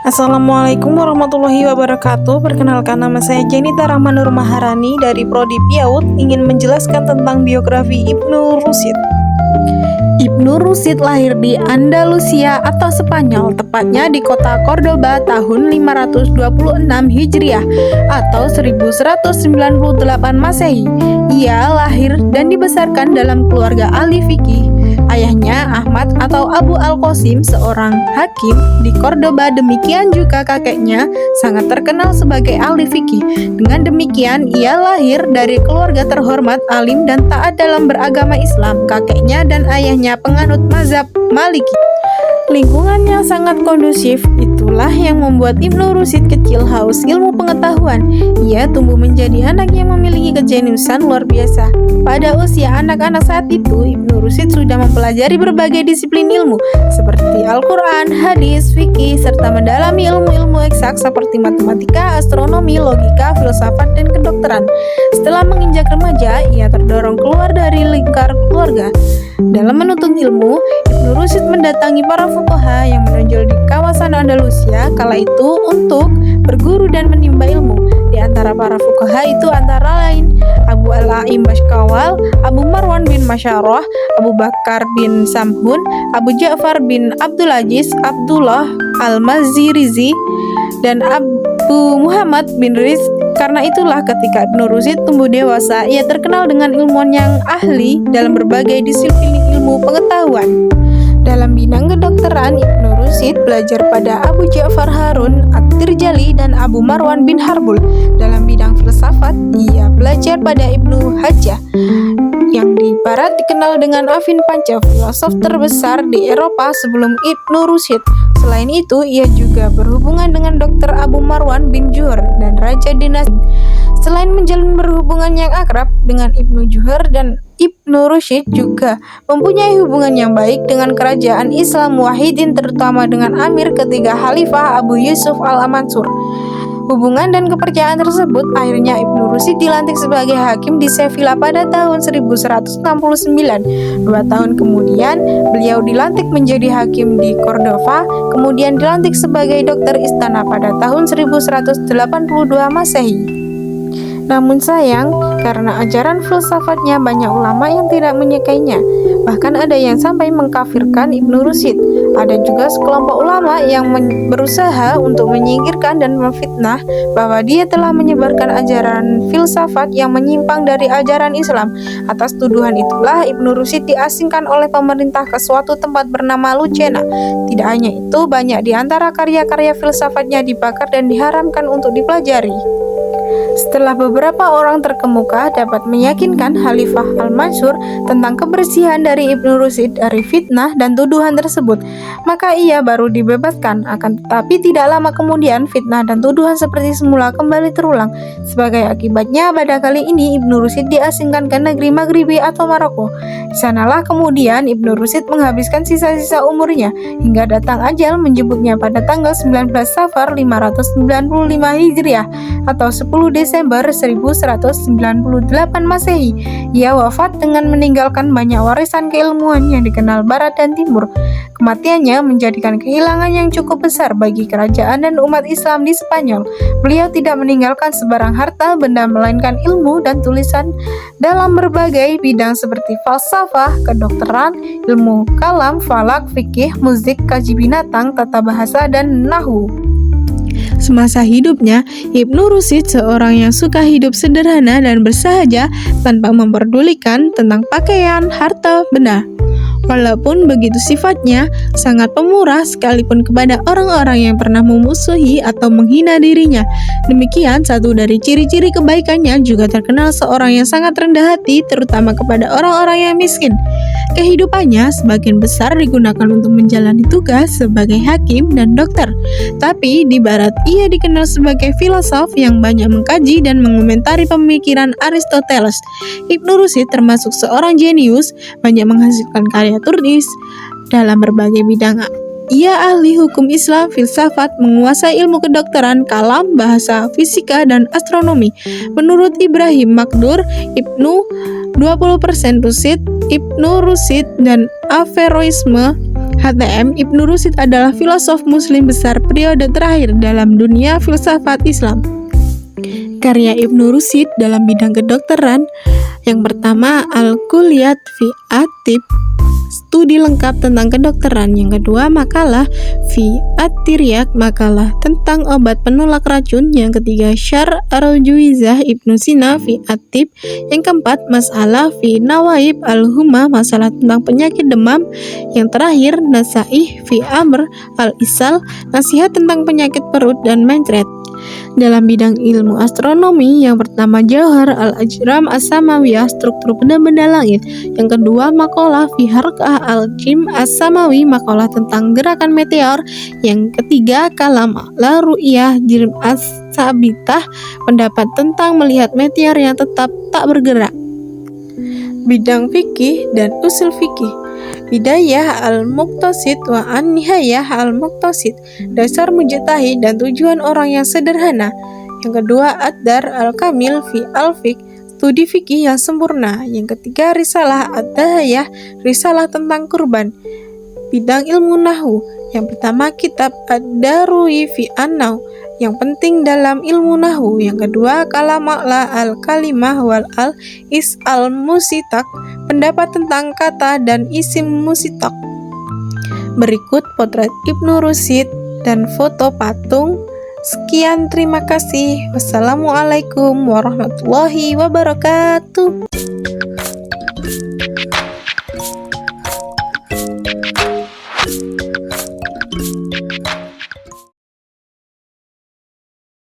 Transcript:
Assalamualaikum warahmatullahi wabarakatuh. Perkenalkan, nama saya Jenita Rahmanur Maharani dari Prodi PIAUD, ingin menjelaskan tentang biografi Ibnu Rusyid. Ibnu Rusyid lahir di Andalusia atau Spanyol, tepatnya di kota Cordoba tahun 526 Hijriah atau 1198 Masehi. Ia lahir dan dibesarkan dalam keluarga ahli fikih. Ayahnya Ahmad atau Abu Al-Qasim, seorang hakim di Cordoba, demikian juga kakeknya sangat terkenal sebagai ahli fikih. Dengan demikian, ia lahir dari keluarga terhormat, alim dan taat dalam beragama Islam. Kakeknya dan ayahnya penganut mazhab Maliki. Lingkungan yang sangat kondusif itulah yang membuat Ibnu Rusyid kecil haus ilmu pengetahuan. Ia tumbuh menjadi anak yang memiliki kejeniusan luar biasa. Pada usia anak-anak saat itu, Ibnu Rusyid sudah mempelajari berbagai disiplin ilmu seperti Al-Quran, hadis, fikih, serta mendalami ilmu-ilmu eksak seperti matematika, astronomi, logika, filsafat, dan kedokteran. Setelah menginjak remaja, ia terdorong keluar dari lingkar keluarga. Dalam menuntut ilmu, Ibnu Rusyid mendatangi para fuqaha yang menonjol di kawasan Andalusia kala itu untuk berguru dan menimba ilmu. Di antara para fuqaha itu antara lain Abu Al-A'im Bashkawal, Abu Marwan bin Masyarah, Abu Bakar bin Samhun, Abu Ja'far bin Abdul Aziz, Abdullah Al-Mazirizi, dan Abu Muhammad bin Rizq. Karena itulah ketika Ibnu Rusyid tumbuh dewasa, ia terkenal dengan ilmuwan yang ahli dalam berbagai disiplin ilmu pengetahuan. Dalam bidang kedokteran, Ibnu Rusyid belajar pada Abu Ja'far Harun At-Tirjali dan Abu Marwan bin Harbul. Dalam bidang filsafat, ia belajar pada Ibnu Hajjah, yang di barat dikenal dengan Avin Panca, filosof terbesar di Eropa sebelum Ibnu Rusyid. Selain itu, ia juga berhubungan dengan Dr. Abu Marwan bin Juhur dan Raja Dinasti. Selain menjalin berhubungan yang akrab dengan Ibnu Juhur, dan Ibnu Rusyid juga mempunyai hubungan yang baik dengan kerajaan Islam Wahidin, terutama dengan Amir ketiga Khalifah Abu Yusuf Al-Mansur. Hubungan dan kepercayaan tersebut akhirnya Ibnu Rusyid dilantik sebagai hakim di Sevilla pada tahun 1169. 2 tahun kemudian, beliau dilantik menjadi hakim di Cordova, kemudian dilantik sebagai dokter istana pada tahun 1182 Masehi. Namun sayang, karena ajaran filsafatnya banyak ulama yang tidak menyukainya. Bahkan ada yang sampai mengkafirkan Ibnu Rusyid. Ada juga sekelompok ulama yang berusaha untuk menyingkirkan dan memfitnah bahwa dia telah menyebarkan ajaran filsafat yang menyimpang dari ajaran Islam. Atas tuduhan itulah Ibnu Rusyid diasingkan oleh pemerintah ke suatu tempat bernama Lucena. Tidak hanya itu, banyak di antara karya-karya filsafatnya dibakar dan diharamkan untuk dipelajari. Setelah beberapa orang terkemuka dapat meyakinkan Khalifah Al-Mansur tentang kebersihan dari Ibnu Rusyid dari fitnah dan tuduhan tersebut, maka ia baru dibebaskan. Akan tetapi tidak lama kemudian fitnah dan tuduhan seperti semula kembali terulang. Sebagai akibatnya, pada kali ini Ibnu Rusyid diasingkan ke negeri Maghribi atau Maroko. Di sanalah kemudian Ibnu Rusyid menghabiskan sisa-sisa umurnya hingga datang ajal menjemputnya pada tanggal 19 Safar 595 Hijriah atau 10 Desember 1198 Masehi. Ia wafat dengan meninggalkan banyak warisan keilmuan yang dikenal Barat dan Timur. Kematiannya menjadikan kehilangan yang cukup besar bagi kerajaan dan umat Islam di Spanyol. Beliau tidak meninggalkan sebarang harta benda, melainkan ilmu dan tulisan dalam berbagai bidang seperti falsafah, kedokteran, ilmu kalam, falak, fikih, musik, kaji binatang, tata bahasa, dan nahwu. Semasa hidupnya, Ibnu Rusyid seorang yang suka hidup sederhana dan bersahaja tanpa memperdulikan tentang pakaian, harta benda. Walaupun begitu sifatnya sangat pemurah sekalipun kepada orang-orang yang pernah memusuhi atau menghina dirinya. Demikian satu dari ciri-ciri kebaikannya, juga terkenal seorang yang sangat rendah hati terutama kepada orang-orang yang miskin. Kehidupannya sebagian besar digunakan untuk menjalani tugas sebagai hakim dan dokter. Tapi di barat ia dikenal sebagai filosof yang banyak mengkaji dan mengomentari pemikiran Aristoteles. Ibnu Rusyid termasuk seorang jenius, banyak menghasilkan karya tulis dalam berbagai bidang. Ia ahli hukum Islam, filsafat, menguasai ilmu kedokteran, kalam, bahasa, fisika, dan astronomi. Menurut Ibrahim Makdur, Ibnu 20% Rusyid, Ibnu Rusyid dan Averroisme HTM, Ibnu Rusyid adalah filosof muslim besar periode terakhir dalam dunia filsafat Islam. Karya Ibnu Rusyid dalam bidang kedokteran yang pertama Al-Kulliyat fi At-Tibb, studi lengkap tentang kedokteran. Yang kedua makalah fi At-Tiryak, makalah tentang obat penolak racun. Yang ketiga Syarh Ar-Juwizah Ibnu Sina fi At-Tibb. Yang keempat masalah fi Nawaib Al-Humma, masalah tentang penyakit demam. Yang terakhir Nasaih fi Amr Al-Isal, nasihat tentang penyakit perut dan mencret. Dalam bidang ilmu astronomi, yang pertama Jauhar Al-Ajram As-Samawiyah, struktur benda-benda langit. Yang kedua makalah fi Harkah Al-Jim As-Samawi, makalah tentang gerakan meteor. Yang ketiga Kalam La Ru'yah Jim As-Sabitah, pendapat tentang melihat meteor yang tetap tak bergerak. Bidang fikih dan usul fikih. Bidayah Al-Muqtasid wa An-Nihayah Al-Muqtasid, dasar mujtahid dan tujuan orang yang sederhana. Yang kedua Ad-Dar Al-Kamil fi Al-Fiqh, studi fikih yang sempurna. Yang ketiga Risalah Ad-Dahayah, risalah tentang kurban. Bidang ilmu nahwu, yang pertama kitab Ad-Daruri fi An-Nahw, yang penting dalam ilmu nahwu. Yang kedua Kalama'la Al-Kalimah wal Al-Is Al-Musitak, pendapat tentang kata dan isim musitak. Berikut potret Ibnu Rusyid dan foto patung. Sekian, terima kasih. Wassalamualaikum warahmatullahi wabarakatuh.